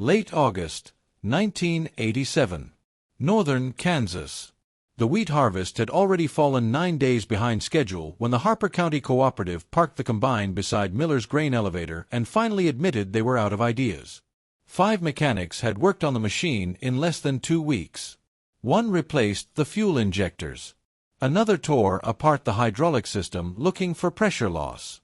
Late August, 1987. Northern Kansas. The wheat harvest had already fallen 9 days behind schedule when the Harper County Cooperative parked the combine beside Miller's grain elevator and finally admitted they were out of ideas. 5 mechanics had worked on the machine in less than 2 weeks. One replaced the fuel injectors. Another tore apart the hydraulic system looking for pressure loss.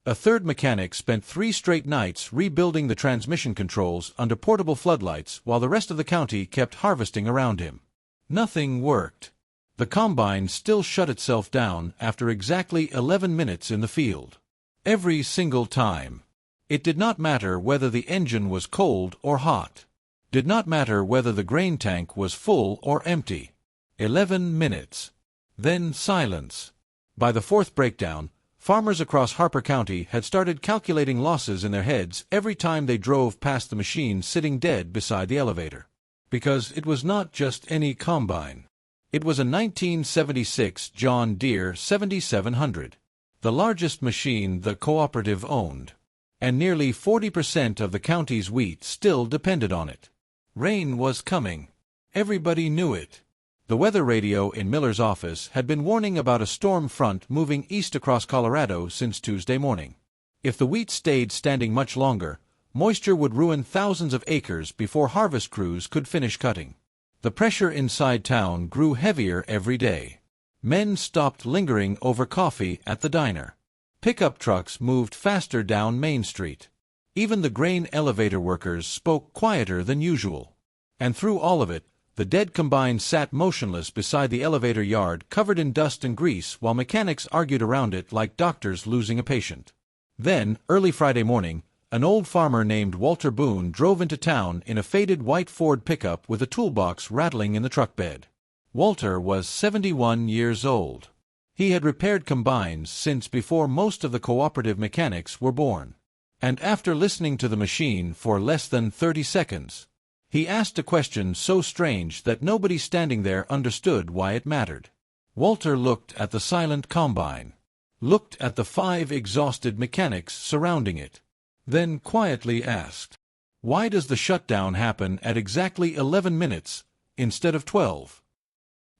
A third mechanic spent 3 straight nights rebuilding the transmission controls under portable floodlights while the rest of the county kept harvesting around him. Nothing worked. The combine still shut itself down after exactly 11 minutes in the field. Every single time. It did not matter whether the engine was cold or hot. Did not matter whether the grain tank was full or empty. 11 minutes. Then silence. By the 4th breakdown, farmers across Harper County had started calculating losses in their heads every time they drove past the machine sitting dead beside the elevator. Because it was not just any combine. It was a 1976 John Deere 7700, the largest machine the cooperative owned. And nearly 40% of the county's wheat still depended on it. Rain was coming. Everybody knew it. The weather radio in Miller's office had been warning about a storm front moving east across Colorado since Tuesday morning. If the wheat stayed standing much longer, moisture would ruin thousands of acres before harvest crews could finish cutting. The pressure inside town grew heavier every day. Men stopped lingering over coffee at the diner. Pickup trucks moved faster down Main Street. Even the grain elevator workers spoke quieter than usual. And through all of it, the dead combine sat motionless beside the elevator yard covered in dust and grease while mechanics argued around it like doctors losing a patient. Then, early Friday morning, an old farmer named Walter Boone drove into town in a faded white Ford pickup with a toolbox rattling in the truck bed. Walter was 71 years old. He had repaired combines since before most of the cooperative mechanics were born. And after listening to the machine for less than 30 seconds, he asked a question so strange that nobody standing there understood why it mattered. Walter looked at the silent combine, looked at the 5 exhausted mechanics surrounding it, then quietly asked, "Why does the shutdown happen at exactly 11 minutes instead of 12?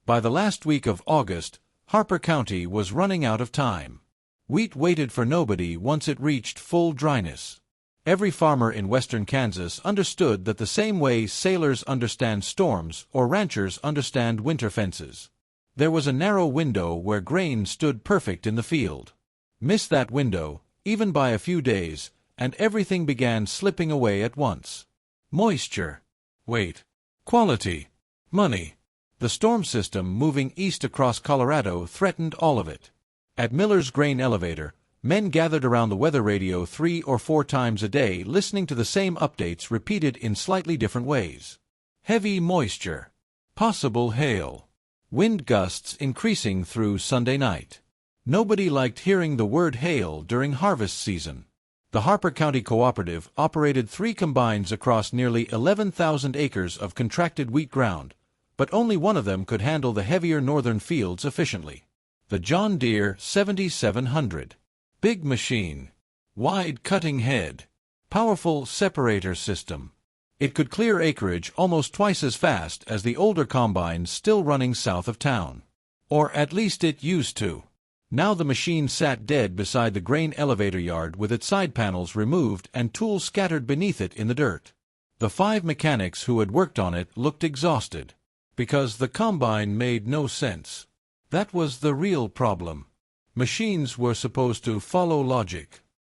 By the last week of August, Harper County was running out of time. Wheat waited for nobody once it reached full dryness. Every farmer in western Kansas understood that the same way sailors understand storms or ranchers understand winter fences. There was a narrow window where grain stood perfect in the field. Miss that window, even by a few days, and everything began slipping away at once. Moisture. Weight. Quality. Money. The storm system moving east across Colorado threatened all of it. At Miller's grain elevator, men gathered around the weather radio 3 or 4 times a day listening to the same updates repeated in slightly different ways. Heavy moisture. Possible hail. Wind gusts increasing through Sunday night. Nobody liked hearing the word hail during harvest season. The Harper County Cooperative operated 3 combines across nearly 11,000 acres of contracted wheat ground, but only one of them could handle the heavier northern fields efficiently. The John Deere 7700. Big machine. Wide cutting head. Powerful separator system. It could clear acreage almost twice as fast as the older combines still running south of town. Or at least it used to. Now the machine sat dead beside the grain elevator yard with its side panels removed and tools scattered beneath it in the dirt. The 5 mechanics who had worked on it looked exhausted. Because the combine made no sense. That was the real problem. Machines were supposed to follow logic.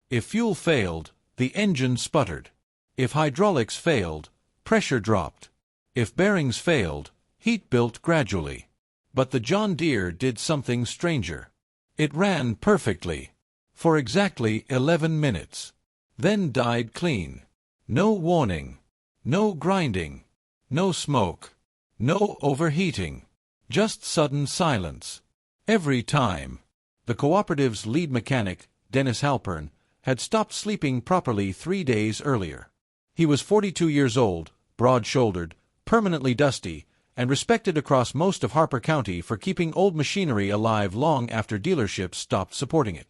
If fuel failed, the engine sputtered. If hydraulics failed, pressure dropped. If bearings failed, heat built gradually. But the John Deere did something stranger. It ran perfectly. For exactly 11 minutes. Then died clean. No warning. No grinding. No smoke. No overheating. Just sudden silence. Every time. The cooperative's lead mechanic, Dennis Halpern, had stopped sleeping properly 3 days earlier. He was 42 years old, broad-shouldered, permanently dusty, and respected across most of Harper County for keeping old machinery alive long after dealerships stopped supporting it.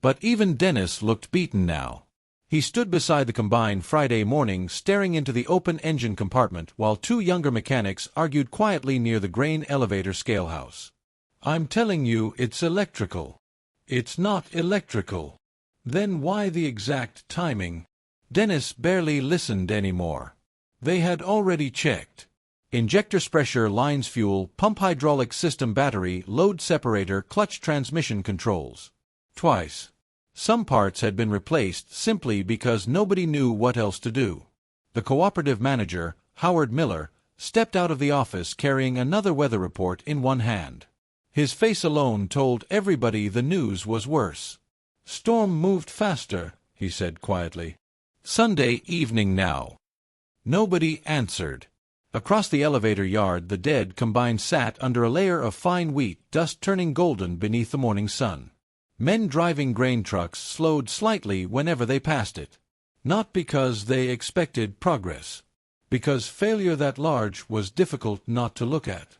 But even Dennis looked beaten now. He stood beside the combine Friday morning staring into the open engine compartment while two younger mechanics argued quietly near the grain elevator scalehouse. "I'm telling you it's electrical." "It's not electrical." "Then why the exact timing?" Dennis barely listened anymore. They had already checked. Injector pressure lines, fuel, pump, hydraulic system, battery, load separator, clutch, transmission controls. Twice. Some parts had been replaced simply because nobody knew what else to do. The cooperative manager, Howard Miller, stepped out of the office carrying another weather report in one hand. His face alone told everybody the news was worse. "Storm moved faster," he said quietly. "Sunday evening now." Nobody answered. Across the elevator yard the dead combine sat under a layer of fine wheat dust turning golden beneath the morning sun. Men driving grain trucks slowed slightly whenever they passed it. Not because they expected progress. Because failure that large was difficult not to look at.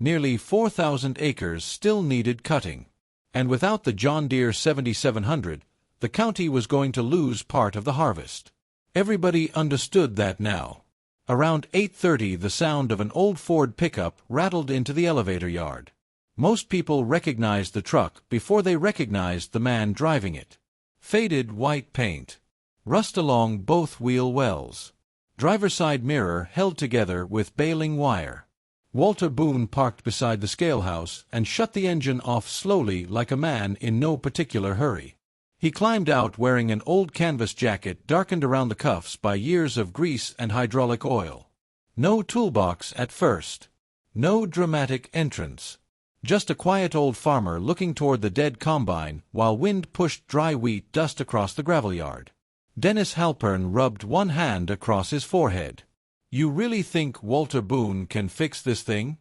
Nearly 4,000 acres still needed cutting. And without the John Deere 7700, the county was going to lose part of the harvest. Everybody understood that now. Around 8:30 the sound of an old Ford pickup rattled into the elevator yard. Most people recognized the truck before they recognized the man driving it. Faded white paint. Rust along both wheel wells. Driver's side mirror held together with baling wire. Walter Boone parked beside the scalehouse and shut the engine off slowly like a man in no particular hurry. He climbed out wearing an old canvas jacket darkened around the cuffs by years of grease and hydraulic oil. No toolbox at first. No dramatic entrance. Just a quiet old farmer looking toward the dead combine while wind pushed dry wheat dust across the gravel yard. Dennis Halpern rubbed one hand across his forehead. "You really think Walter Boone can fix this thing?"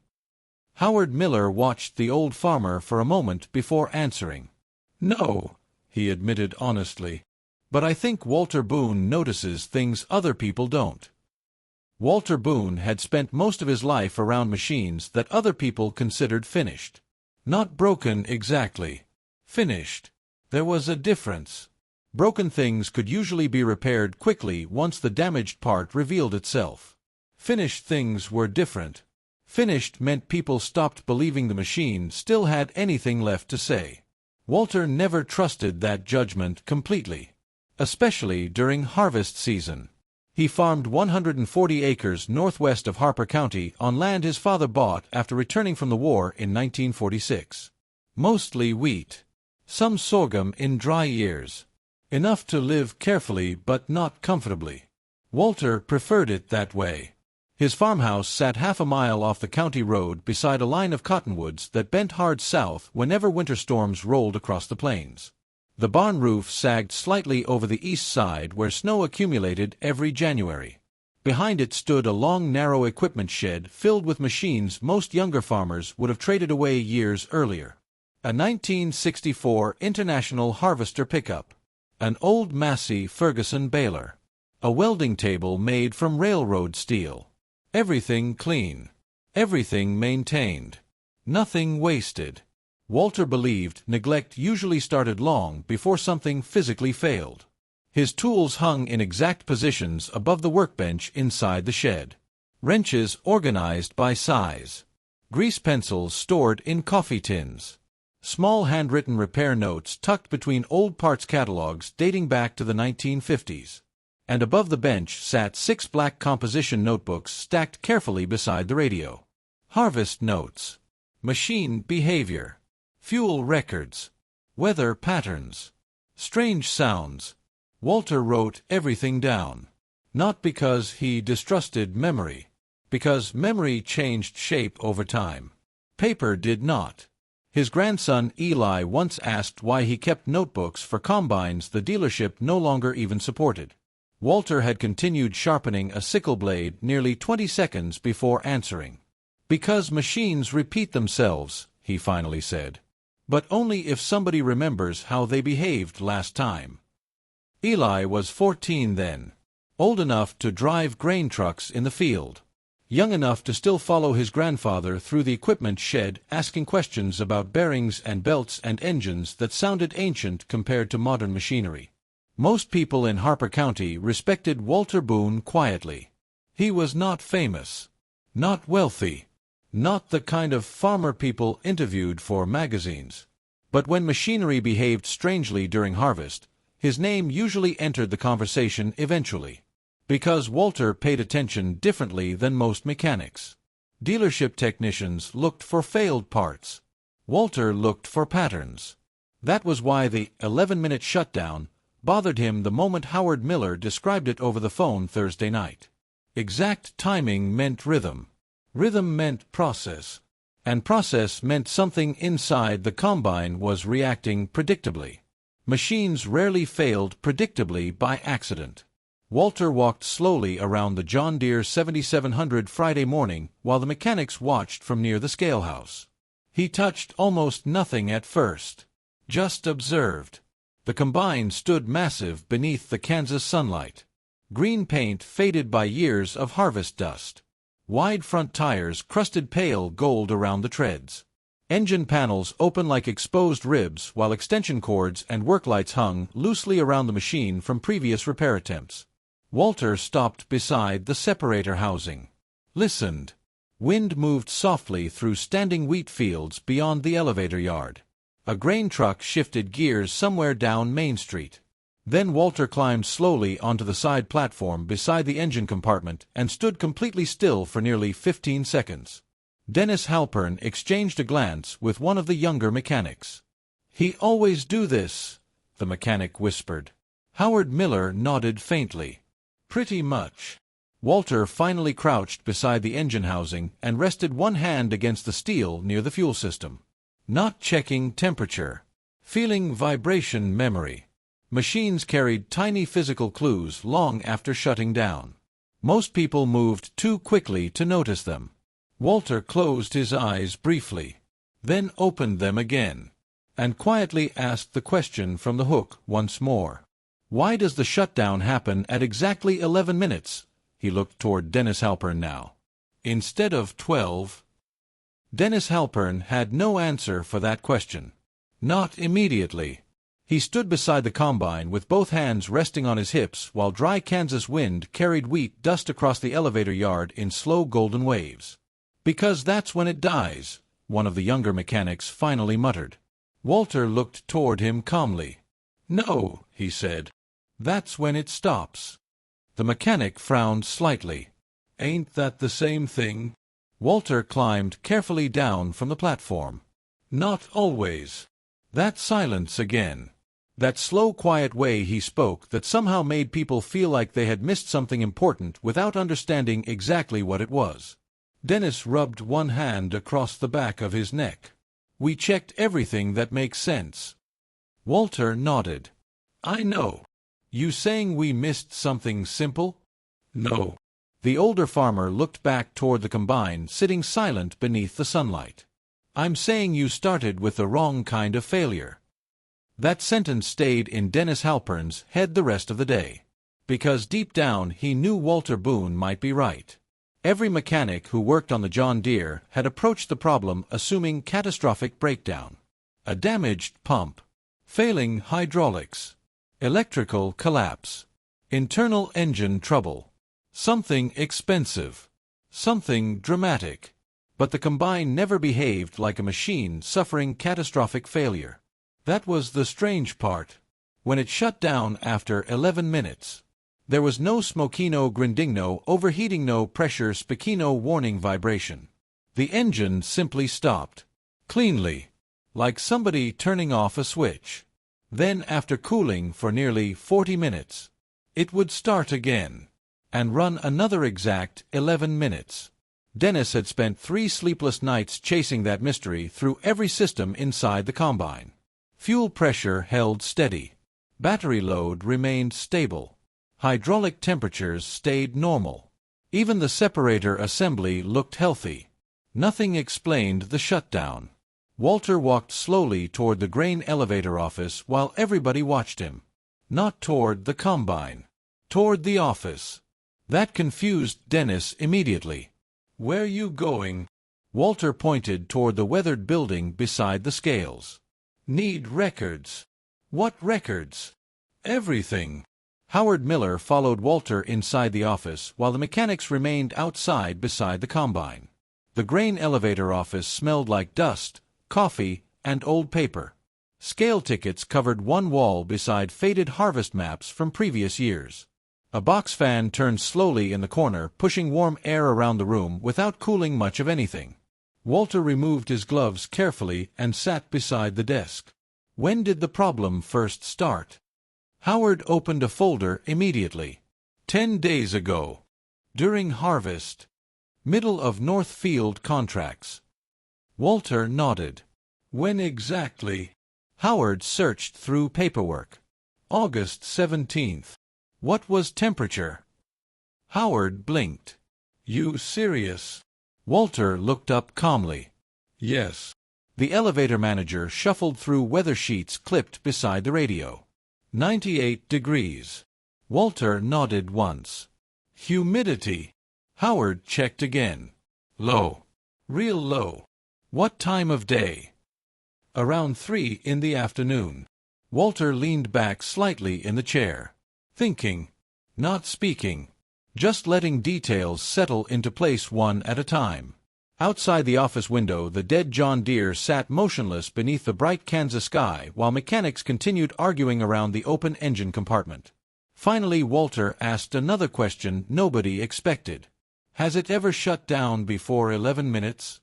Howard Miller watched the old farmer for a moment before answering. "No," he admitted honestly. "But I think Walter Boone notices things other people don't." Walter Boone had spent most of his life around machines that other people considered finished. Not broken exactly. Finished. There was a difference. Broken things could usually be repaired quickly once the damaged part revealed itself. Finished things were different. Finished meant people stopped believing the machine still had anything left to say. Walter never trusted that judgment completely. Especially during harvest season. He farmed 140 acres northwest of Harper County on land his father bought after returning from the war in 1946. Mostly wheat. Some sorghum in dry years. Enough to live carefully but not comfortably. Walter preferred it that way. His farmhouse sat half a mile off the county road beside a line of cottonwoods that bent hard south whenever winter storms rolled across the plains. The barn roof sagged slightly over the east side where snow accumulated every January. Behind it stood a long, narrow equipment shed filled with machines most younger farmers would have traded away years earlier. A 1964 International Harvester pickup. An old Massey Ferguson baler. A welding table made from railroad steel. Everything clean. Everything maintained. Nothing wasted. Walter believed neglect usually started long before something physically failed. His tools hung in exact positions above the workbench inside the shed. Wrenches organized by size. Grease pencils stored in coffee tins. Small handwritten repair notes tucked between old parts catalogs dating back to the 1950s. And above the bench sat 6 black composition notebooks stacked carefully beside the radio. Harvest notes. Machine behavior. Fuel records. Weather patterns. Strange sounds. Walter wrote everything down. Not because he distrusted memory. Because memory changed shape over time. Paper did not. His grandson Eli once asked why he kept notebooks for combines the dealership no longer even supported. Walter had continued sharpening a sickle blade nearly 20 seconds before answering. "Because machines repeat themselves," he finally said. "But only if somebody remembers how they behaved last time." Eli was 14 then. Old enough to drive grain trucks in the field. Young enough to still follow his grandfather through the equipment shed asking questions about bearings and belts and engines that sounded ancient compared to modern machinery. Most people in Harper County respected Walter Boone quietly. He was not famous, not wealthy, not the kind of farmer people interviewed for magazines. But when machinery behaved strangely during harvest, his name usually entered the conversation eventually. Because Walter paid attention differently than most mechanics. Dealership technicians looked for failed parts. Walter looked for patterns. That was why the 11-minute shutdown bothered him the moment Howard Miller described it over the phone Thursday night. Exact timing meant rhythm. Rhythm meant process. And process meant something inside the combine was reacting predictably. Machines rarely failed predictably by accident. Walter walked slowly around the John Deere 7700 Friday morning while the mechanics watched from near the scale house. He touched almost nothing at first. Just observed. The combine stood massive beneath the Kansas sunlight. Green paint faded by years of harvest dust. Wide front tires crusted pale gold around the treads. Engine panels open like exposed ribs while extension cords and work lights hung loosely around the machine from previous repair attempts. Walter stopped beside the separator housing. Listened. Wind moved softly through standing wheat fields beyond the elevator yard. A grain truck shifted gears somewhere down Main Street. Then Walter climbed slowly onto the side platform beside the engine compartment and stood completely still for nearly 15 seconds. Dennis Halpern exchanged a glance with one of the younger mechanics. "He always do this," the mechanic whispered. Howard Miller nodded faintly. "Pretty much." Walter finally crouched beside the engine housing and rested one hand against the steel near the fuel system. Not checking temperature. Feeling vibration memory. Machines carried tiny physical clues long after shutting down. Most people moved too quickly to notice them. Walter closed his eyes briefly, then opened them again, and quietly asked the question from the hook once more. "Why does the shutdown happen at exactly 11 minutes?" He looked toward Dennis Halpern now. "Instead of 12? Dennis Halpern had no answer for that question. Not immediately. He stood beside the combine with both hands resting on his hips while dry Kansas wind carried wheat dust across the elevator yard in slow golden waves. "Because that's when it dies," one of the younger mechanics finally muttered. Walter looked toward him calmly. "No," he said. "That's when it stops." The mechanic frowned slightly. "Ain't that the same thing?" Walter climbed carefully down from the platform. "Not always." That silence again. That slow, quiet way he spoke that somehow made people feel like they had missed something important without understanding exactly what it was. Dennis rubbed one hand across the back of his neck. "We checked everything that makes sense." Walter nodded. "I know. You saying we missed something simple?" "No." The older farmer looked back toward the combine sitting silent beneath the sunlight. "I'm saying you started with the wrong kind of failure." That sentence stayed in Dennis Halpern's head the rest of the day. Because deep down he knew Walter Boone might be right. Every mechanic who worked on the John Deere had approached the problem assuming catastrophic breakdown. A damaged pump. Failing hydraulics. Electrical collapse. Internal engine trouble. Something expensive. Something dramatic. But the combine never behaved like a machine suffering catastrophic failure. That was the strange part. When it shut down after 11 minutes, there was no smokino grindingno overheating, no pressure spikino warning vibration. The engine simply stopped. Cleanly. Like somebody turning off a switch. Then after cooling for nearly 40 minutes, it would start again. And run another exact 11 minutes. Dennis had spent 3 sleepless nights chasing that mystery through every system inside the combine. Fuel pressure held steady. Battery load remained stable. Hydraulic temperatures stayed normal. Even the separator assembly looked healthy. Nothing explained the shutdown. Walter walked slowly toward the grain elevator office while everybody watched him. Not toward the combine. Toward the office. That confused Dennis immediately. "Where you going?" Walter pointed toward the weathered building beside the scales. "Need records." "What records?" Everything. Howard Miller followed Walter inside the office while the mechanics remained outside beside the combine. The grain elevator office smelled like dust, coffee, and old paper. Scale tickets covered one wall beside faded harvest maps from previous years. A box fan turned slowly in the corner, pushing warm air around the room without cooling much of anything. Walter removed his gloves carefully and sat beside the desk. When did the problem first start? Howard opened a folder immediately. 10 days ago. During harvest. Middle of Northfield contracts. Walter nodded. When exactly? Howard searched through paperwork. August 17th. What was temperature? Howard blinked. You serious? Walter looked up calmly. Yes. The elevator manager shuffled through weather sheets clipped beside the radio. 98 degrees. Walter nodded once. Humidity. Howard checked again. Low. Real low. What time of day? Around 3 in the afternoon. Walter leaned back slightly in the chair. Thinking. Not speaking. Just letting details settle into place one at a time. Outside the office window, the dead John Deere sat motionless beneath the bright Kansas sky while mechanics continued arguing around the open engine compartment. Finally, Walter asked another question nobody expected. Has it ever shut down before 11 minutes?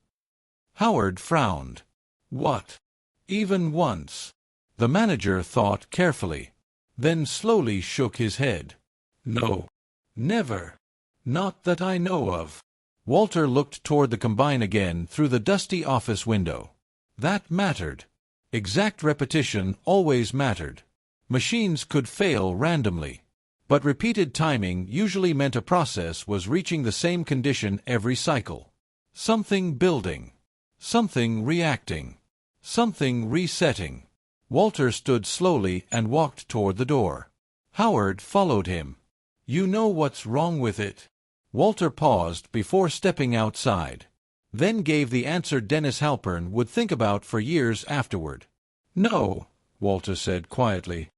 Howard frowned. What? Even once? The manager thought carefully, then slowly shook his head. No. Never. Not that I know of. Walter looked toward the combine again through the dusty office window. That mattered. Exact repetition always mattered. Machines could fail randomly, but repeated timing usually meant a process was reaching the same condition every cycle. Something building. Something reacting. Something resetting. Walter stood slowly and walked toward the door. Howard followed him. You know what's wrong with it? Walter paused before stepping outside, then gave the answer Dennis Halpern would think about for years afterward. No, Walter said quietly,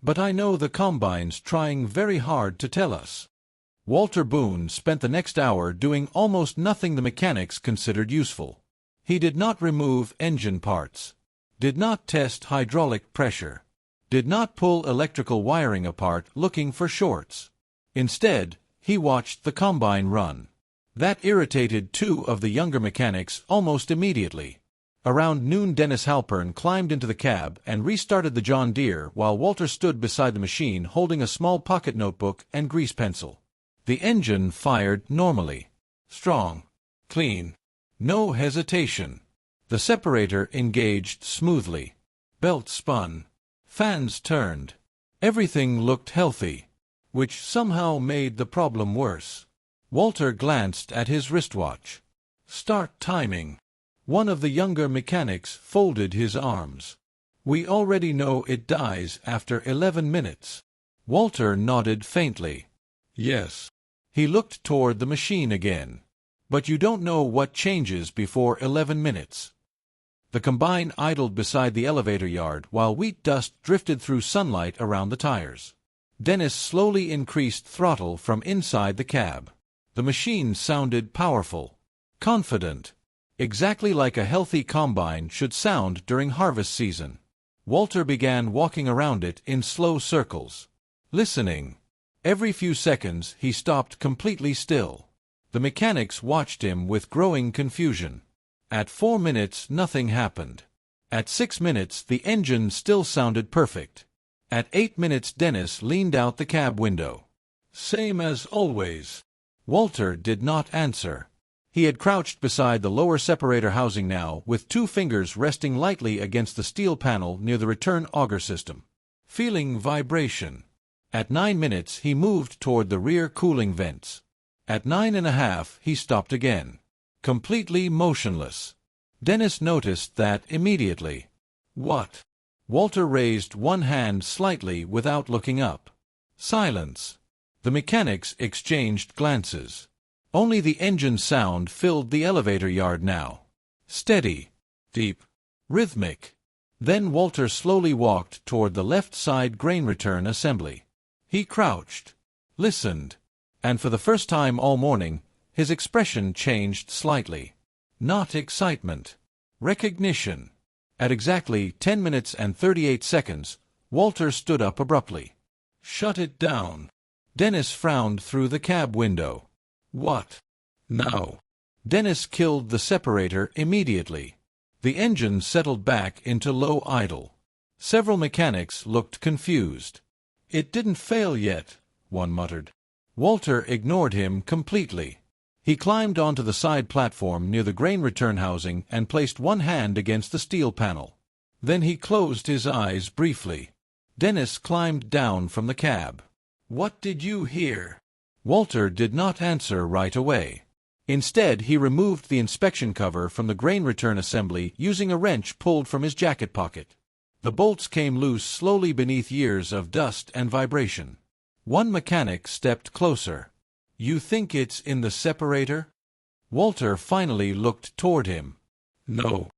but I know the combine's trying very hard to tell us. Walter Boone spent the next hour doing almost nothing the mechanics considered useful. He did not remove engine parts, did not test hydraulic pressure, did not pull electrical wiring apart looking for shorts. Instead, he watched the combine run. That irritated two of the younger mechanics almost immediately. Around noon, Dennis Halpern climbed into the cab and restarted the John Deere while Walter stood beside the machine holding a small pocket notebook and grease pencil. The engine fired normally. Strong. Clean. No hesitation. The separator engaged smoothly. Belt spun. Fans turned. Everything looked healthy, which somehow made the problem worse. Walter glanced at his wristwatch. Start timing. One of the younger mechanics folded his arms. We already know it dies after 11 minutes. Walter nodded faintly. Yes. He looked toward the machine again. But you don't know what changes before 11 minutes. The combine idled beside the elevator yard while wheat dust drifted through sunlight around the tires. Dennis slowly increased throttle from inside the cab. The machine sounded powerful, confident, exactly like a healthy combine should sound during harvest season. Walter began walking around it in slow circles, listening. Every few seconds he stopped completely still. The mechanics watched him with growing confusion. At 4 minutes nothing happened. At 6 minutes the engine still sounded perfect. At 8 minutes Dennis leaned out the cab window. Same as always. Walter did not answer. He had crouched beside the lower separator housing now, with 2 fingers resting lightly against the steel panel near the return auger system, feeling vibration. At 9 minutes he moved toward the rear cooling vents. At 9.5 he stopped again, completely motionless. Dennis noticed that immediately. What? Walter raised one hand slightly without looking up. Silence. The mechanics exchanged glances. Only the engine sound filled the elevator yard now. Steady, deep, rhythmic. Then Walter slowly walked toward the left side grain return assembly. He crouched, listened, and for the first time all morning, his expression changed slightly. Not excitement. Recognition. At exactly 10 minutes and 38 seconds, Walter stood up abruptly. Shut it down. Dennis frowned through the cab window. What? Now. Dennis killed the separator immediately. The engine settled back into low idle. Several mechanics looked confused. It didn't fail yet, one muttered. Walter ignored him completely. He climbed onto the side platform near the grain return housing and placed one hand against the steel panel. Then he closed his eyes briefly. Dennis climbed down from the cab. What did you hear? Walter did not answer right away. Instead, he removed the inspection cover from the grain return assembly using a wrench pulled from his jacket pocket. The bolts came loose slowly beneath years of dust and vibration. One mechanic stepped closer. You think it's in the separator? Walter finally looked toward him. No.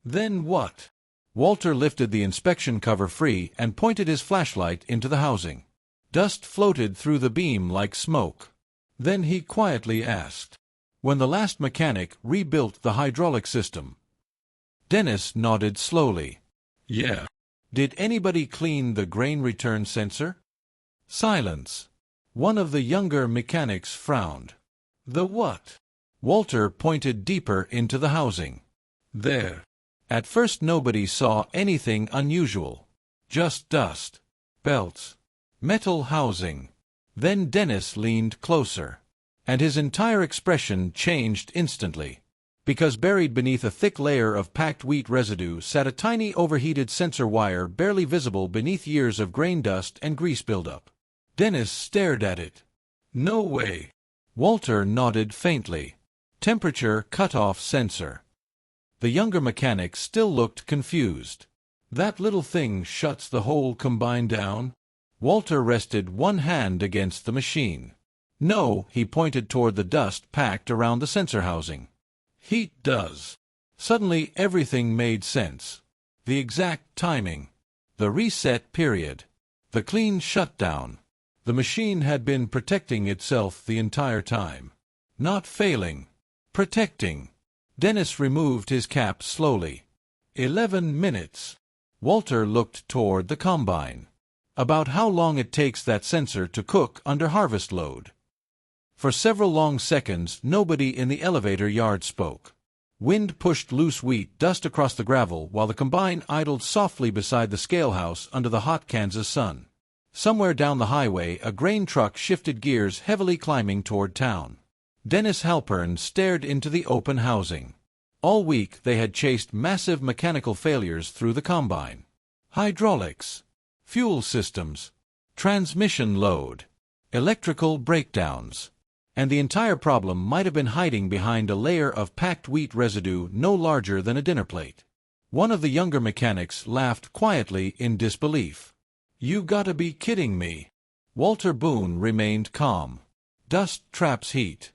Then what? Walter lifted the inspection cover free and pointed his flashlight into the housing. Dust floated through the beam like smoke. Then he quietly asked, when the last mechanic rebuilt the hydraulic system? Dennis nodded slowly. Yeah. Did anybody clean the grain return sensor? Silence. One of the younger mechanics frowned. The what? Walter pointed deeper into the housing. There. At first nobody saw anything unusual. Just dust. Belts. Metal housing. Then Dennis leaned closer. And his entire expression changed instantly. Because buried beneath a thick layer of packed wheat residue sat a tiny overheated sensor wire barely visible beneath years of grain dust and grease buildup. Dennis stared at it. No way. Walter nodded faintly. Temperature cutoff sensor. The younger mechanic still looked confused. That little thing shuts the whole combine down? Walter rested one hand against the machine. No, he pointed toward the dust packed around the sensor housing. Heat does. Suddenly everything made sense. The exact timing. The reset period. The clean shutdown. The machine had been protecting itself the entire time. Not failing. Protecting. Dennis removed his cap slowly. 11 minutes. Walter looked toward the combine. About how long it takes that sensor to cook under harvest load. For several long seconds, nobody in the elevator yard spoke. Wind pushed loose wheat dust across the gravel while the combine idled softly beside the scale house under the hot Kansas sun. Somewhere down the highway, a grain truck shifted gears heavily climbing toward town. Dennis Halpern stared into the open housing. All week they had chased massive mechanical failures through the combine. Hydraulics, fuel systems, transmission load, electrical breakdowns. And the entire problem might have been hiding behind a layer of packed wheat residue no larger than a dinner plate. One of the younger mechanics laughed quietly in disbelief. You gotta be kidding me. Walter Boone remained calm. Dust traps heat.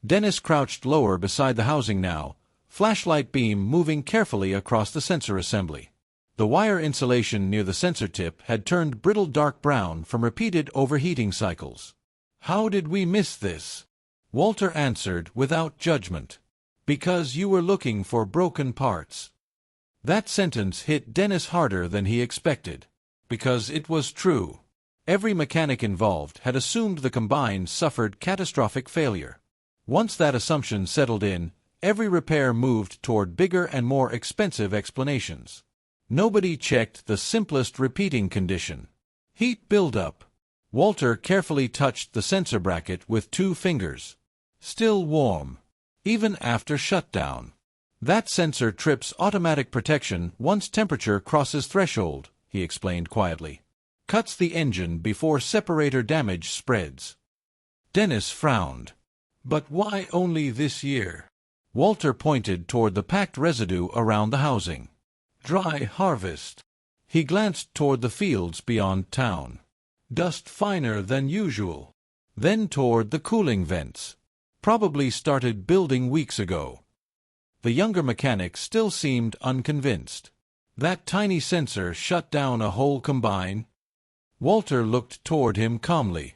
Dennis crouched lower beside the housing now, flashlight beam moving carefully across the sensor assembly. The wire insulation near the sensor tip had turned brittle dark brown from repeated overheating cycles. How did we miss this? Walter answered without judgment. Because you were looking for broken parts. That sentence hit Dennis harder than he expected. Because it was true. Every mechanic involved had assumed the combine suffered catastrophic failure. Once that assumption settled in, every repair moved toward bigger and more expensive explanations. Nobody checked the simplest repeating condition. Heat buildup. Walter carefully touched the sensor bracket with 2 fingers. Still warm. Even after shutdown. That sensor trips automatic protection once temperature crosses threshold, he explained quietly. Cuts the engine before separator damage spreads. Dennis frowned. But why only this year? Walter pointed toward the packed residue around the housing. Dry harvest. He glanced toward the fields beyond town. Dust finer than usual. Then toward the cooling vents. Probably started building weeks ago. The younger mechanic still seemed unconvinced. That tiny sensor shut down a whole combine? Walter looked toward him calmly.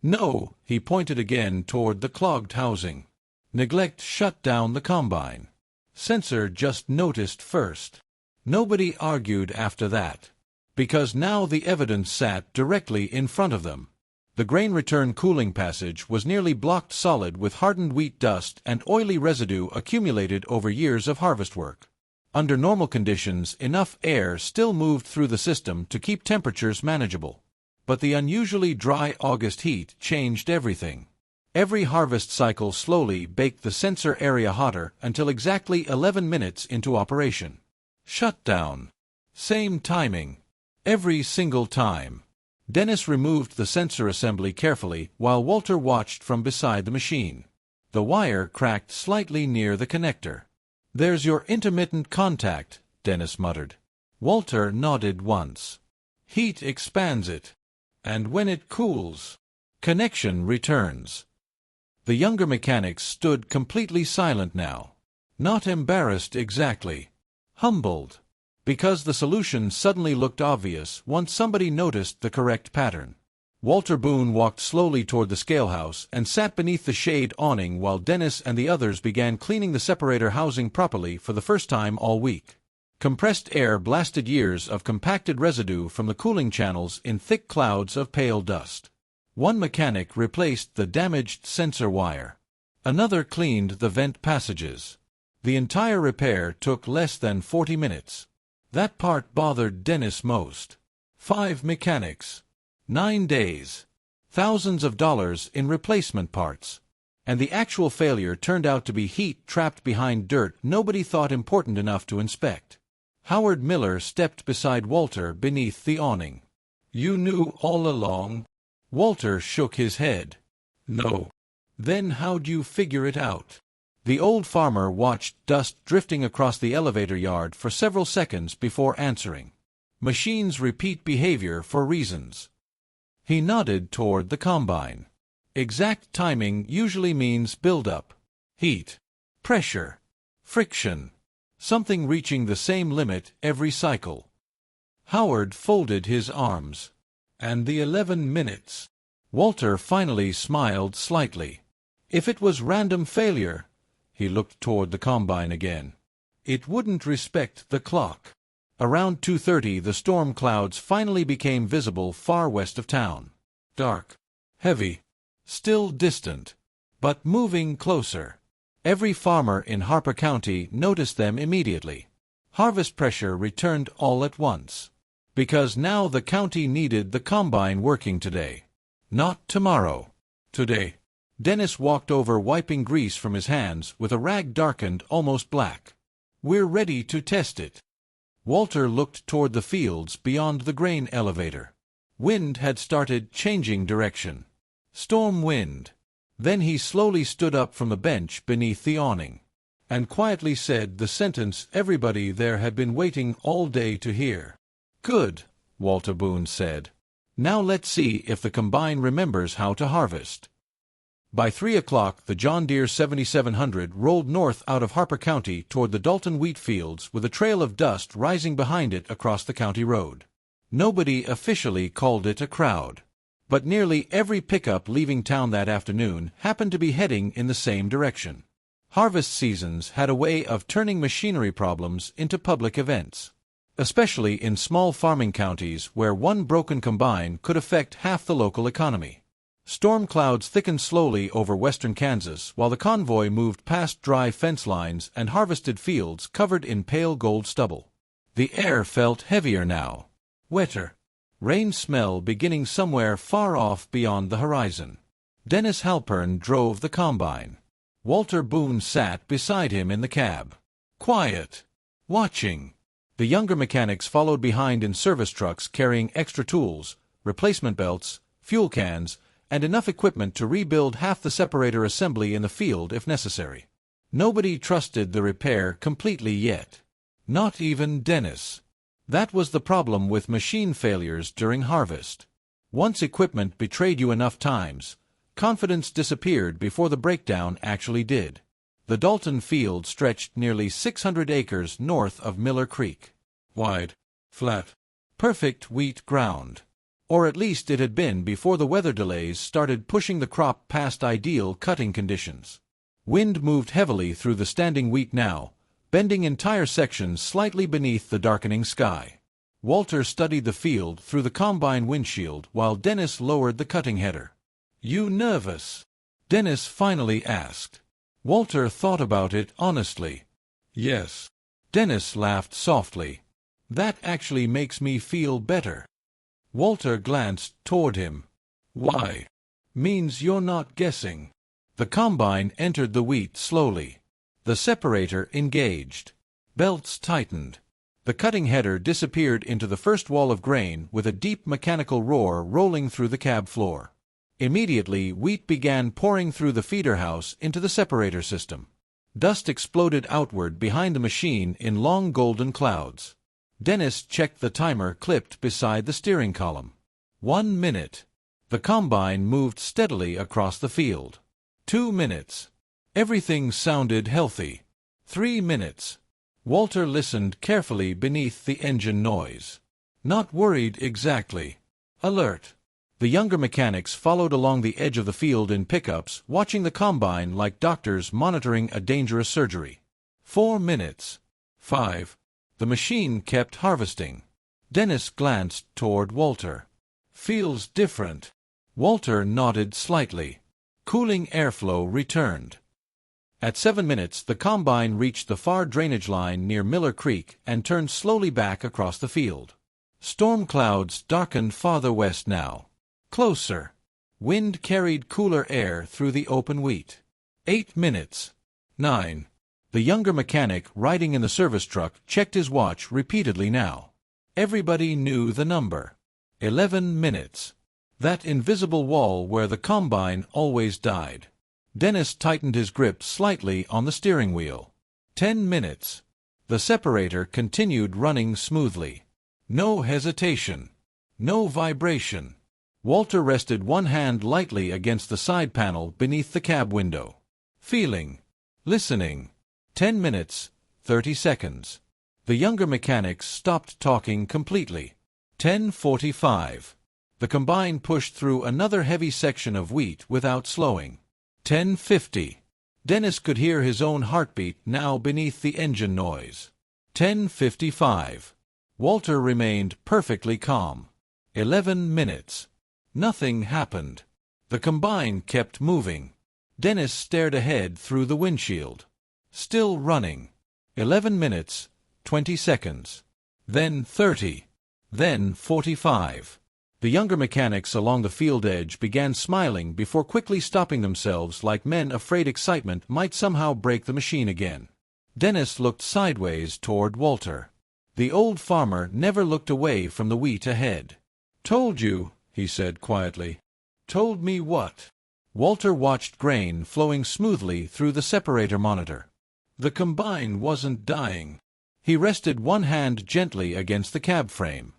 No, he pointed again toward the clogged housing. Neglect shut down the combine. Sensor just noticed first. Nobody argued after that, because now the evidence sat directly in front of them. The grain return cooling passage was nearly blocked solid with hardened wheat dust and oily residue accumulated over years of harvest work. Under normal conditions, enough air still moved through the system to keep temperatures manageable. But the unusually dry August heat changed everything. Every harvest cycle slowly baked the sensor area hotter until exactly 11 minutes into operation. Shutdown. Same timing. Every single time. Dennis removed the sensor assembly carefully while Walter watched from beside the machine. The wire cracked slightly near the connector. "There's your intermittent contact," Dennis muttered. Walter nodded once. "Heat expands it. And when it cools, connection returns." The younger mechanics stood completely silent now. Not embarrassed exactly. Humbled. Because the solution suddenly looked obvious once somebody noticed the correct pattern. Walter Boone walked slowly toward the scalehouse and sat beneath the shade awning while Dennis and the others began cleaning the separator housing properly for the first time all week. Compressed air blasted years of compacted residue from the cooling channels in thick clouds of pale dust. One mechanic replaced the damaged sensor wire. Another cleaned the vent passages. The entire repair took less than 40 minutes. That part bothered Dennis most. 5 mechanics. 9 days. Thousands of dollars in replacement parts. And the actual failure turned out to be heat trapped behind dirt nobody thought important enough to inspect. Howard Miller stepped beside Walter beneath the awning. "You knew all along?" Walter shook his head. "No." "Then how'd you figure it out?" The old farmer watched dust drifting across the elevator yard for several seconds before answering. "Machines repeat behavior for reasons." He nodded toward the combine. "Exact timing usually means buildup, heat, pressure, friction, something reaching the same limit every cycle." Howard folded his arms. "And the 11 minutes?" Walter finally smiled slightly. "If it was random failure," he looked toward the combine again, "it wouldn't respect the clock." Around 2:30 the storm clouds finally became visible far west of town. Dark, heavy, still distant, but moving closer. Every farmer in Harper County noticed them immediately. Harvest pressure returned all at once. Because now the county needed the combine working today. Not tomorrow. Today. Dennis walked over wiping grease from his hands with a rag darkened almost black. "We're ready to test it." Walter looked toward the fields beyond the grain elevator. Wind had started changing direction. Storm wind. Then he slowly stood up from the bench beneath the awning and quietly said the sentence everybody there had been waiting all day to hear. "Good," Walter Boone said. "Now let's see if the combine remembers how to harvest." By 3 o'clock, the John Deere 7700 rolled north out of Harper County toward the Dalton wheat fields with a trail of dust rising behind it across the county road. Nobody officially called it a crowd. But nearly every pickup leaving town that afternoon happened to be heading in the same direction. Harvest seasons had a way of turning machinery problems into public events. Especially in small farming counties where one broken combine could affect half the local economy. Storm clouds thickened slowly over western Kansas while the convoy moved past dry fence lines and harvested fields covered in pale gold stubble. The air felt heavier now. Wetter. Rain smell beginning somewhere far off beyond the horizon. Dennis Halpern drove the combine. Walter Boone sat beside him in the cab. Quiet. Watching. The younger mechanics followed behind in service trucks carrying extra tools, replacement belts, fuel cans, and enough equipment to rebuild half the separator assembly in the field if necessary. Nobody trusted the repair completely yet. Not even Dennis. That was the problem with machine failures during harvest. Once equipment betrayed you enough times, confidence disappeared before the breakdown actually did. The Dalton field stretched nearly 600 acres north of Miller Creek. wide, flat, perfect wheat ground. Or at least it had been before the weather delays started pushing the crop past ideal cutting conditions. Wind moved heavily through the standing wheat now, bending entire sections slightly beneath the darkening sky. Walter studied the field through the combine windshield while Dennis lowered the cutting header. "You nervous?" Dennis finally asked. Walter thought about it honestly. "Yes." Dennis laughed softly. "That actually makes me feel better." Walter glanced toward him. "Why?" "Means you're not guessing." The combine entered the wheat slowly. The separator engaged. Belts tightened. The cutting header disappeared into the first wall of grain with a deep mechanical roar rolling through the cab floor. Immediately, wheat began pouring through the feeder house into the separator system. Dust exploded outward behind the machine in long golden clouds. Dennis checked the timer clipped beside the steering column. 1 minute. The combine moved steadily across the field. 2 minutes. Everything sounded healthy. 3 minutes. Walter listened carefully beneath the engine noise. Not worried exactly. Alert. The younger mechanics followed along the edge of the field in pickups, watching the combine like doctors monitoring a dangerous surgery. 4 minutes. 5. The machine kept harvesting. Dennis glanced toward Walter. "Feels different." Walter nodded slightly. Cooling airflow returned. At 7 minutes, the combine reached the far drainage line near Miller Creek and turned slowly back across the field. Storm clouds darkened farther west now. Closer. Wind carried cooler air through the open wheat. 8 minutes. 9. The younger mechanic riding in the service truck checked his watch repeatedly now. Everybody knew the number. 11 minutes. That invisible wall where the combine always died. Dennis tightened his grip slightly on the steering wheel. 10 minutes. The separator continued running smoothly. No hesitation. No vibration. Walter rested one hand lightly against the side panel beneath the cab window. Feeling. Listening. 10 minutes, 30 seconds. The younger mechanics stopped talking completely. 10:45. The combine pushed through another heavy section of wheat without slowing. 10:50. Dennis could hear his own heartbeat now beneath the engine noise. 10:55. Walter remained perfectly calm. 11 minutes. Nothing happened. The combine kept moving. Dennis stared ahead through the windshield. Still running. 11 minutes, 20 seconds. Then 30. Then 45. The younger mechanics along the field edge began smiling before quickly stopping themselves like men afraid excitement might somehow break the machine again. Dennis looked sideways toward Walter. The old farmer never looked away from the wheat ahead. "Told you," he said quietly. "Told me what?" Walter watched grain flowing smoothly through the separator monitor. The combine wasn't dying. He rested one hand gently against the cab frame.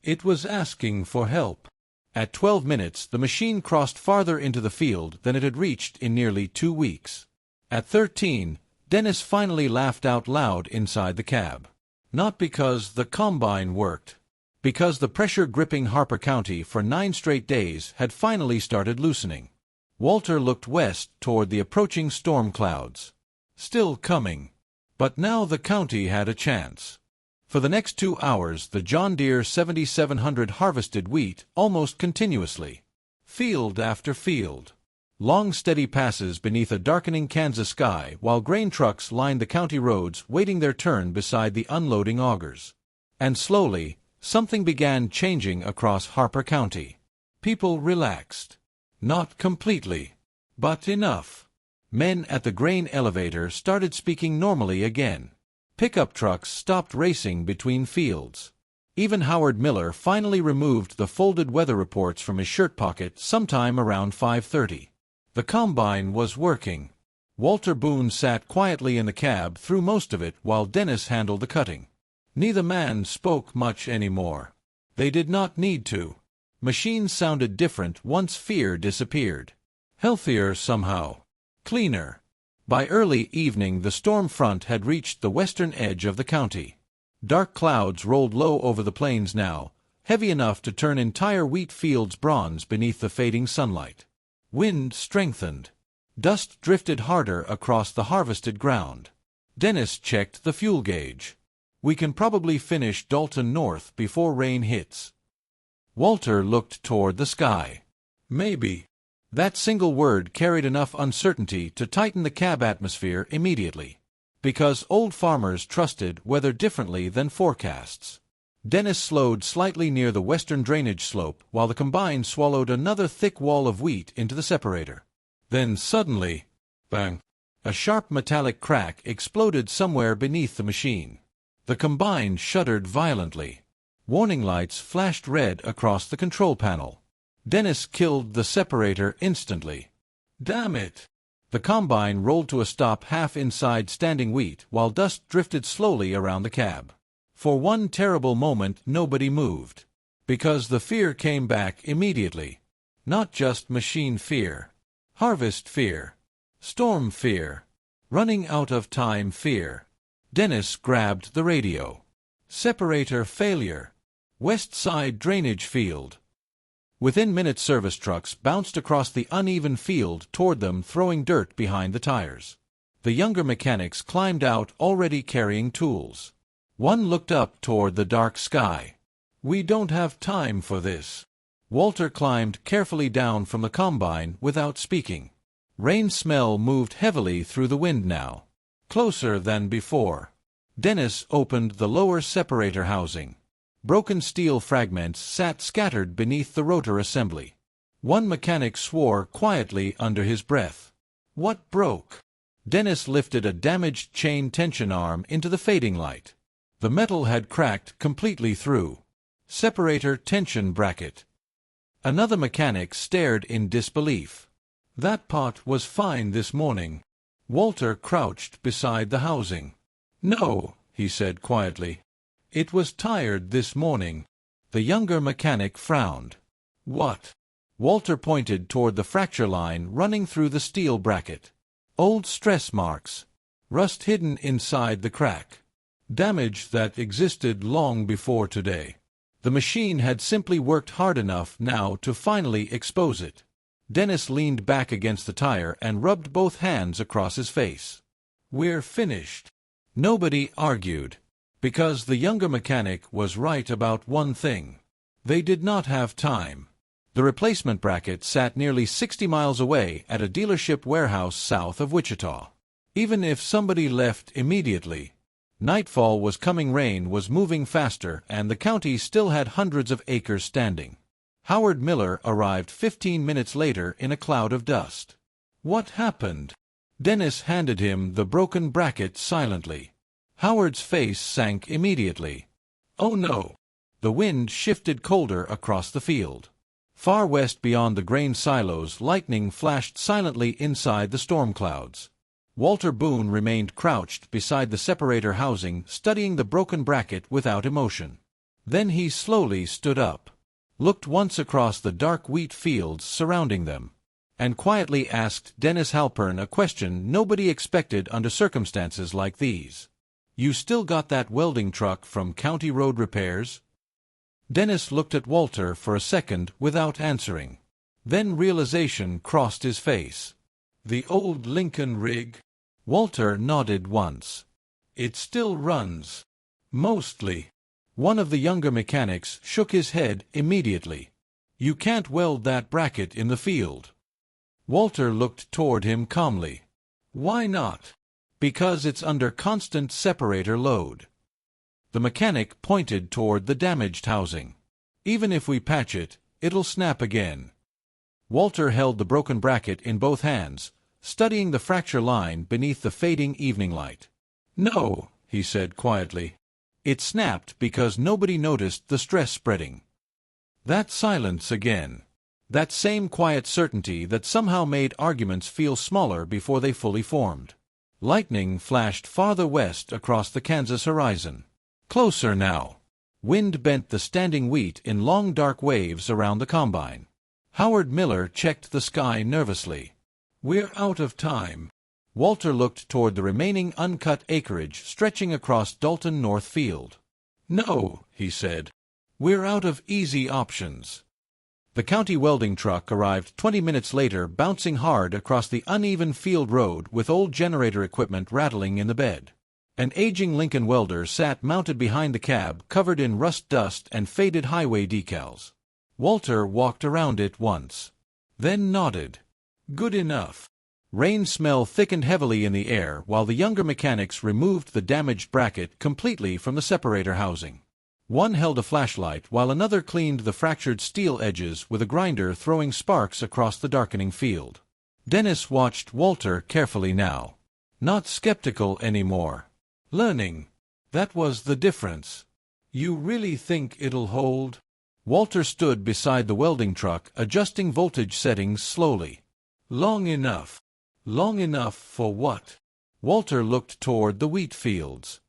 It was asking for help. At 12 minutes, the machine crossed farther into the field than it had reached in nearly 2 weeks. At 13, Dennis finally laughed out loud inside the cab. Not because the combine worked. Because the pressure gripping Harper County for 9 straight days had finally started loosening. Walter looked west toward the approaching storm clouds. Still coming. But now the county had a chance. For the next 2 hours, the John Deere 7700 harvested wheat almost continuously. Field after field. Long steady passes beneath a darkening Kansas sky while grain trucks lined the county roads waiting their turn beside the unloading augers. And slowly, something began changing across Harper County. People relaxed. Not completely, but enough. Men at the grain elevator started speaking normally again. Pickup trucks stopped racing between fields. Even Howard Miller finally removed the folded weather reports from his shirt pocket sometime around 5:30. The combine was working. Walter Boone sat quietly in the cab through most of it while Dennis handled the cutting. Neither man spoke much anymore. They did not need to. Machines sounded different once fear disappeared. Healthier somehow. Cleaner. By early evening the storm front had reached the western edge of the county. Dark clouds rolled low over the plains now, heavy enough to turn entire wheat fields bronze beneath the fading sunlight. Wind strengthened. Dust drifted harder across the harvested ground. Dennis checked the fuel gauge. We can probably finish Dalton North before rain hits. Walter looked toward the sky. Maybe. That single word carried enough uncertainty to tighten the cab atmosphere immediately. Because old farmers trusted weather differently than forecasts. Dennis slowed slightly near the western drainage slope while the combine swallowed another thick wall of wheat into the separator. Then suddenly, bang! A sharp metallic crack exploded somewhere beneath the machine. The combine shuddered violently. Warning lights flashed red across the control panel. Dennis killed the separator instantly. Damn it! The combine rolled to a stop half inside standing wheat while dust drifted slowly around the cab. For one terrible moment nobody moved. Because the fear came back immediately. Not just machine fear. Harvest fear. Storm fear. Running out of time fear. Dennis grabbed the radio. Separator failure. West side drainage field. Within minutes service trucks bounced across the uneven field toward them, throwing dirt behind the tires. The younger mechanics climbed out, already carrying tools. One looked up toward the dark sky. We don't have time for this. Walter climbed carefully down from the combine without speaking. Rain smell moved heavily through the wind now. Closer than before. Dennis opened the lower separator housing. Broken steel fragments sat scattered beneath the rotor assembly. One mechanic swore quietly under his breath. What broke? Dennis lifted a damaged chain tension arm into the fading light. The metal had cracked completely through. Separator tension bracket. Another mechanic stared in disbelief. That pot was fine this morning. Walter crouched beside the housing. No, he said quietly. It was tired this morning. The younger mechanic frowned. What? Walter pointed toward the fracture line running through the steel bracket. Old stress marks. Rust hidden inside the crack. Damage that existed long before today. The machine had simply worked hard enough now to finally expose it. Dennis leaned back against the tire and rubbed both hands across his face. We're finished. Nobody argued. Because the younger mechanic was right about one thing. They did not have time. The replacement bracket sat nearly 60 miles away at a dealership warehouse south of Wichita. Even if somebody left immediately, nightfall was coming, rain was moving faster, and the county still had hundreds of acres standing. Howard Miller arrived 15 minutes later in a cloud of dust. What happened? Dennis handed him the broken bracket silently. Howard's face sank immediately. Oh no! The wind shifted colder across the field. Far west beyond the grain silos, lightning flashed silently inside the storm clouds. Walter Boone remained crouched beside the separator housing, studying the broken bracket without emotion. Then he slowly stood up, looked once across the dark wheat fields surrounding them, and quietly asked Dennis Halpern a question nobody expected under circumstances like these. You still got that welding truck from County Road Repairs? Dennis looked at Walter for a second without answering. Then realization crossed his face. The old Lincoln rig? Walter nodded once. It still runs. Mostly. One of the younger mechanics shook his head immediately. You can't weld that bracket in the field. Walter looked toward him calmly. Why not? Because it's under constant separator load. The mechanic pointed toward the damaged housing. Even if we patch it, it'll snap again. Walter held the broken bracket in both hands, studying the fracture line beneath the fading evening light. No, he said quietly. It snapped because nobody noticed the stress spreading. That silence again. That same quiet certainty that somehow made arguments feel smaller before they fully formed. Lightning flashed farther west across the Kansas horizon. Closer now. Wind bent the standing wheat in long dark waves around the combine. Howard Miller checked the sky nervously. We're out of time. Walter looked toward the remaining uncut acreage stretching across Dalton North Field. "No," he said. "We're out of easy options." The county welding truck arrived 20 minutes later, bouncing hard across the uneven field road with old generator equipment rattling in the bed. An aging Lincoln welder sat mounted behind the cab, covered in rust dust and faded highway decals. Walter walked around it once, then nodded. Good enough. Rain smell thickened heavily in the air while the younger mechanics removed the damaged bracket completely from the separator housing. One held a flashlight while another cleaned the fractured steel edges with a grinder, throwing sparks across the darkening field. Dennis watched Walter carefully now. Not skeptical anymore. Learning. That was the difference. "You really think it'll hold?" Walter stood beside the welding truck, adjusting voltage settings slowly. "Long enough." "Long enough for what?" Walter looked toward the wheat fields.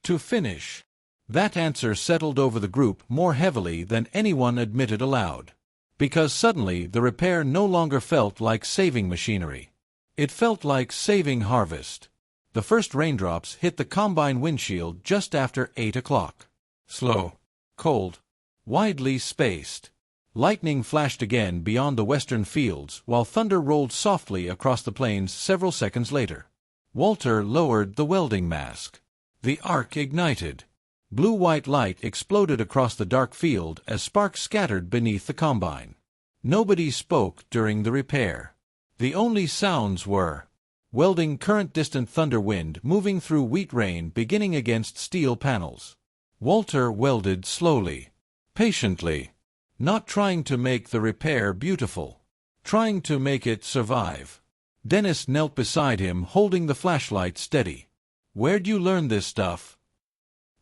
"To finish." That answer settled over the group more heavily than anyone admitted aloud. Because suddenly the repair no longer felt like saving machinery. It felt like saving harvest. The first raindrops hit the combine windshield just after 8 o'clock. Slow, cold, widely spaced. Lightning flashed again beyond the western fields, while thunder rolled softly across the plains several seconds later. Walter lowered the welding mask. The arc ignited. Blue-white light exploded across the dark field as sparks scattered beneath the combine. Nobody spoke during the repair. The only sounds were welding current, distant thunder, wind moving through wheat rain beginning against steel panels. Walter welded slowly, patiently, not trying to make the repair beautiful, trying to make it survive. Dennis knelt beside him, holding the flashlight steady. "Where'd you learn this stuff?"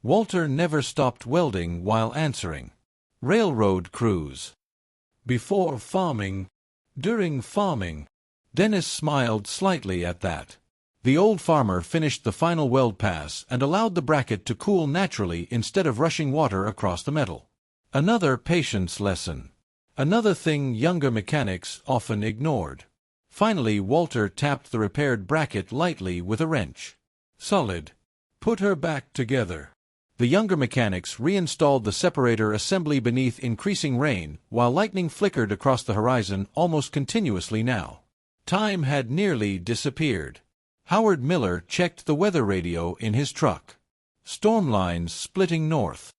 Walter never stopped welding while answering. "Railroad crews." "Before farming?" "During farming." Dennis smiled slightly at that. The old farmer finished the final weld pass and allowed the bracket to cool naturally instead of rushing water across the metal. Another patience lesson. Another thing younger mechanics often ignored. Finally, Walter tapped the repaired bracket lightly with a wrench. "Solid. Put her back together." The younger mechanics reinstalled the separator assembly beneath increasing rain, while lightning flickered across the horizon almost continuously now. Time had nearly disappeared. Howard Miller checked the weather radio in his truck. Storm lines splitting north.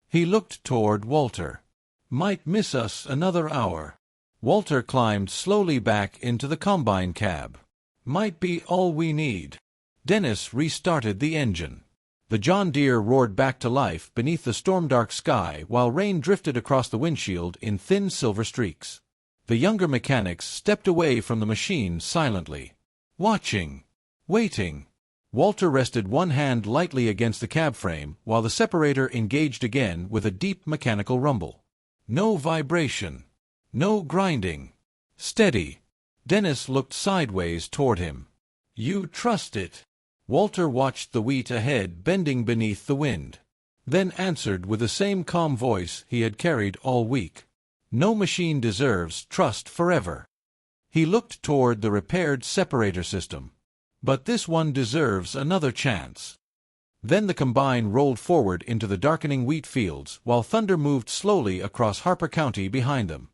He looked toward Walter. "Might miss us another hour." Walter climbed slowly back into the combine cab. "Might be all we need." Dennis restarted the engine. The John Deere roared back to life beneath the storm-dark sky while rain drifted across the windshield in thin silver streaks. The younger mechanics stepped away from the machine silently. Watching. Waiting. Walter rested one hand lightly against the cab frame while the separator engaged again with a deep mechanical rumble. No vibration. No grinding. Steady. Dennis looked sideways toward him. "You trust it?" Walter watched the wheat ahead bending beneath the wind, then answered with the same calm voice he had carried all week. "No machine deserves trust forever." He looked toward the repaired separator system. "But this one deserves another chance." Then the combine rolled forward into the darkening wheat fields while thunder moved slowly across Harper County behind them.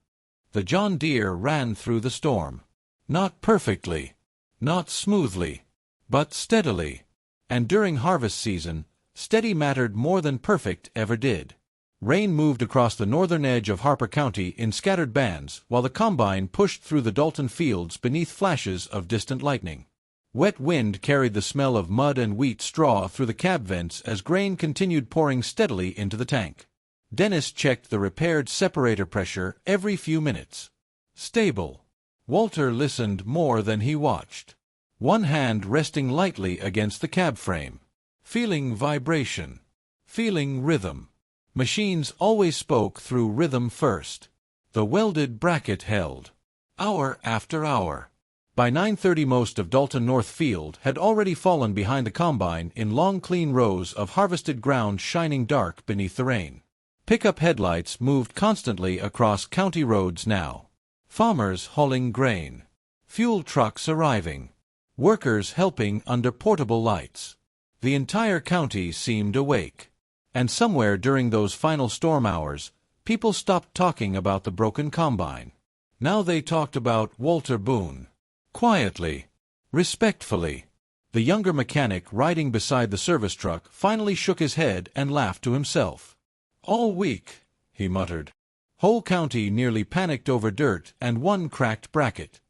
The John Deere ran through the storm. Not perfectly, not smoothly, but steadily. And during harvest season, steady mattered more than perfect ever did. Rain moved across the northern edge of Harper County in scattered bands while the combine pushed through the Dalton fields beneath flashes of distant lightning. Wet wind carried the smell of mud and wheat straw through the cab vents as grain continued pouring steadily into the tank. Dennis checked the repaired separator pressure every few minutes. Stable. Walter listened more than he watched. One hand resting lightly against the cab frame. Feeling vibration. Feeling rhythm. Machines always spoke through rhythm first. The welded bracket held. Hour after hour. By 9:30 most of Dalton North Field had already fallen behind the combine in long clean rows of harvested ground shining dark beneath the rain. Pickup headlights moved constantly across county roads now. Farmers hauling grain. Fuel trucks arriving. Workers helping under portable lights. The entire county seemed awake. And somewhere during those final storm hours, people stopped talking about the broken combine. Now they talked about Walter Boone. Quietly, respectfully. The younger mechanic riding beside the service truck finally shook his head and laughed to himself. "All week," he muttered. Whole county nearly panicked over dirt and one cracked bracket.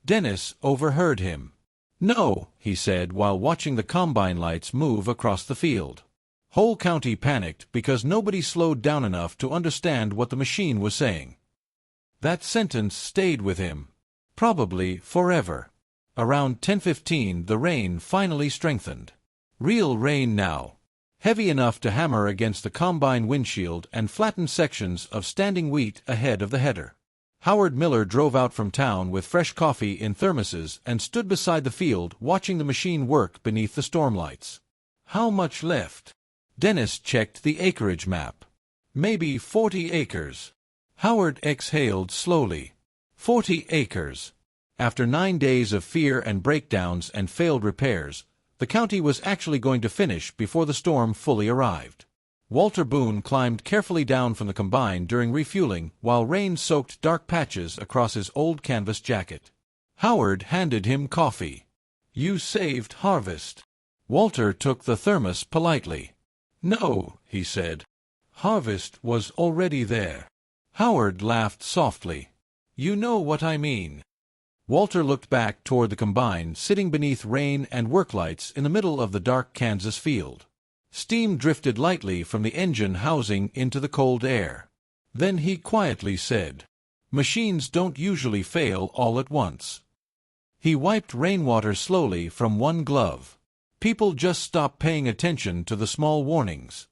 Dennis overheard him. "No," he said while watching the combine lights move across the field. Whole county panicked because nobody slowed down enough to understand what the machine was saying. That sentence stayed with him. Probably forever. Around 10:15 the rain finally strengthened. Real rain now. Heavy enough to hammer against the combine windshield and flatten sections of standing wheat ahead of the header. Howard Miller drove out from town with fresh coffee in thermoses and stood beside the field watching the machine work beneath the storm lights. How much left? Dennis checked the acreage map. Maybe 40 acres. Howard exhaled slowly. 40 acres. After 9 days of fear and breakdowns and failed repairs, the county was actually going to finish before the storm fully arrived. Walter Boone climbed carefully down from the combine during refueling while rain soaked dark patches across his old canvas jacket. Howard handed him coffee. "You saved harvest." Walter took the thermos politely. "No," he said. "Harvest was already there." Howard laughed softly. "You know what I mean." Walter looked back toward the combine sitting beneath rain and work lights in the middle of the dark Kansas field. Steam drifted lightly from the engine housing into the cold air. Then he quietly said, "Machines don't usually fail all at once." He wiped rainwater slowly from one glove. People just stopped paying attention to the small warnings.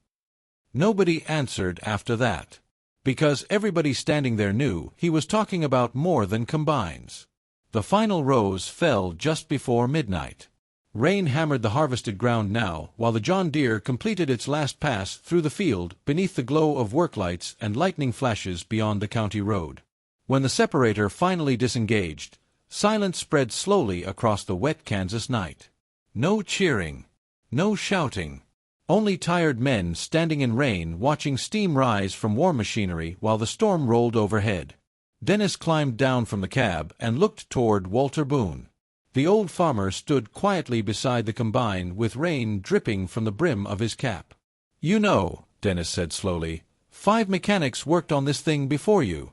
Nobody answered after that. Because everybody standing there knew he was talking about more than combines. The final rows fell just before midnight. Rain hammered the harvested ground now while the John Deere completed its last pass through the field beneath the glow of work lights and lightning flashes beyond the county road. When the separator finally disengaged, silence spread slowly across the wet Kansas night. No cheering. No shouting. Only tired men standing in rain watching steam rise from war machinery while the storm rolled overhead. Dennis climbed down from the cab and looked toward Walter Boone. The old farmer stood quietly beside the combine with rain dripping from the brim of his cap. "You know," Dennis said slowly, 5 mechanics worked on this thing before you."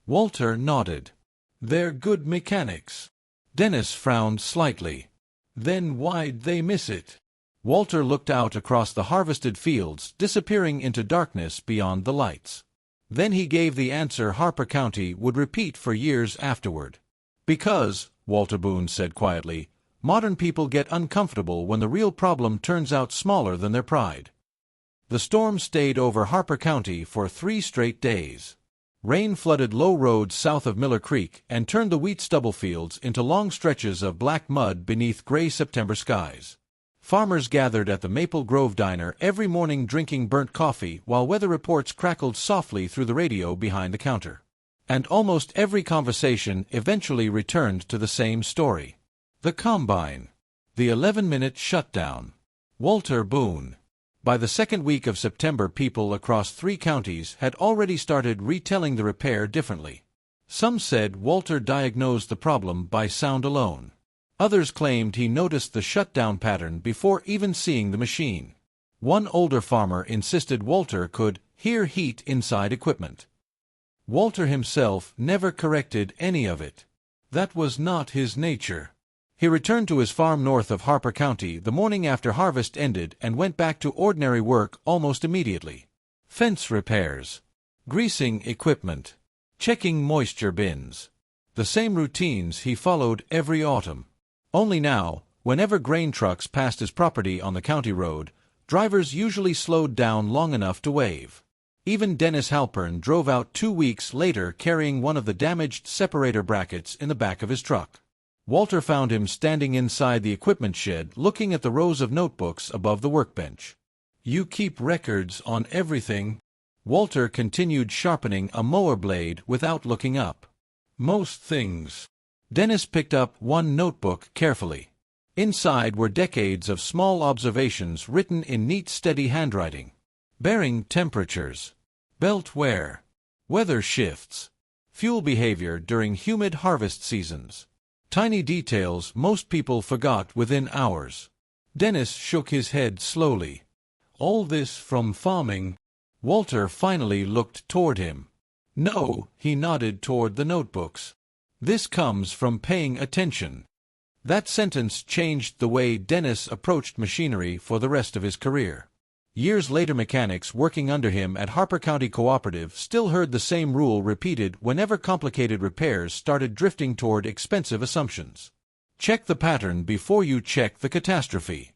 Walter nodded. "They're good mechanics." Dennis frowned slightly. "Then why'd they miss it?" Walter looked out across the harvested fields, disappearing into darkness beyond the lights. Then he gave the answer Harper County would repeat for years afterward. "Because," Walter Boone said quietly, "modern people get uncomfortable when the real problem turns out smaller than their pride." The storm stayed over Harper County for 3 straight days. Rain flooded low roads south of Miller Creek and turned the wheat stubble fields into long stretches of black mud beneath gray September skies. Farmers gathered at the Maple Grove Diner every morning drinking burnt coffee while weather reports crackled softly through the radio behind the counter. And almost every conversation eventually returned to the same story. The combine. The 11-minute shutdown. Walter Boone. By the second week of September, people across 3 counties had already started retelling the repair differently. Some said Walter diagnosed the problem by sound alone. Others claimed he noticed the shutdown pattern before even seeing the machine. One older farmer insisted Walter could hear heat inside equipment. Walter himself never corrected any of it. That was not his nature. He returned to his farm north of Harper County the morning after harvest ended and went back to ordinary work almost immediately. Fence repairs. Greasing equipment. Checking moisture bins. The same routines he followed every autumn. Only now, whenever grain trucks passed his property on the county road, drivers usually slowed down long enough to wave. Even Dennis Halpern drove out 2 weeks later carrying one of the damaged separator brackets in the back of his truck. Walter found him standing inside the equipment shed looking at the rows of notebooks above the workbench. "You keep records on everything?" Walter continued sharpening a mower blade without looking up. "Most things." Dennis picked up one notebook carefully. Inside were decades of small observations written in neat, steady handwriting. bearing temperatures, belt wear, weather shifts, fuel behavior during humid harvest seasons. Tiny details most people forgot within hours. Dennis shook his head slowly. All this from farming? Walter finally looked toward him. No, he nodded toward the notebooks. This comes from paying attention. That sentence changed the way Dennis approached machinery for the rest of his career. Years later, mechanics working under him at Harper County Cooperative still heard the same rule repeated whenever complicated repairs started drifting toward expensive assumptions. Check the pattern before you check the catastrophe.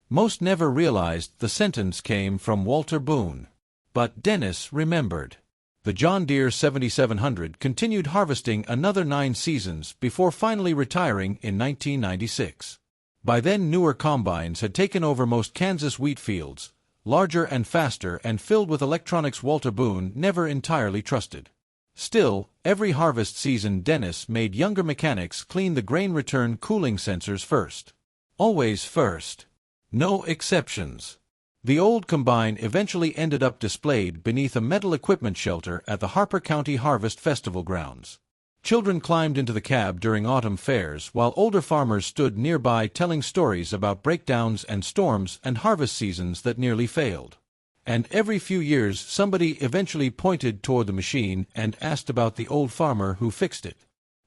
Most never realized the sentence came from Walter Boone. But Dennis remembered. The John Deere 7700 continued harvesting another 9 seasons before finally retiring in 1996. By then, newer combines had taken over most Kansas wheat fields, larger and faster and filled with electronics Walter Boone never entirely trusted. Still, every harvest season Dennis made younger mechanics clean the grain return cooling sensors first. Always first. No exceptions. The old combine eventually ended up displayed beneath a metal equipment shelter at the Harper County Harvest Festival grounds. Children climbed into the cab during autumn fairs, while older farmers stood nearby telling stories about breakdowns and storms and harvest seasons that nearly failed. And every few years somebody eventually pointed toward the machine and asked about the old farmer who fixed it.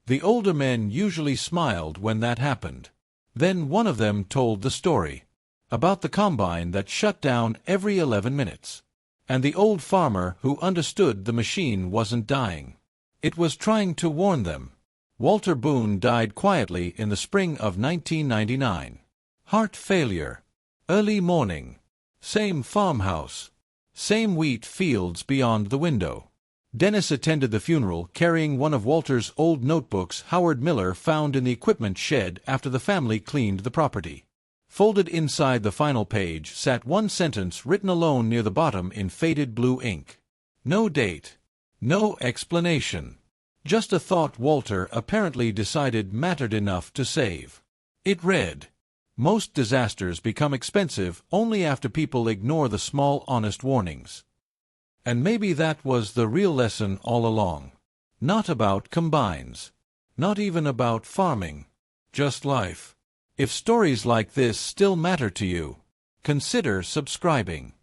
The older men usually smiled when that happened. Then one of them told the story about the combine that shut down every 11 minutes. And the old farmer who understood the machine wasn't dying. It was trying to warn them. Walter Boone died quietly in the spring of 1999. Heart failure. Early morning. Same farmhouse. Same wheat fields beyond the window. Dennis attended the funeral carrying one of Walter's old notebooks Howard Miller found in the equipment shed after the family cleaned the property. Folded inside the final page sat one sentence written alone near the bottom in faded blue ink. No date. No explanation. Just a thought Walter apparently decided mattered enough to save. It read, "Most disasters become expensive only after people ignore the small, honest warnings." And maybe that was the real lesson all along. Not about combines. Not even about farming. Just life. If stories like this still matter to you, consider subscribing.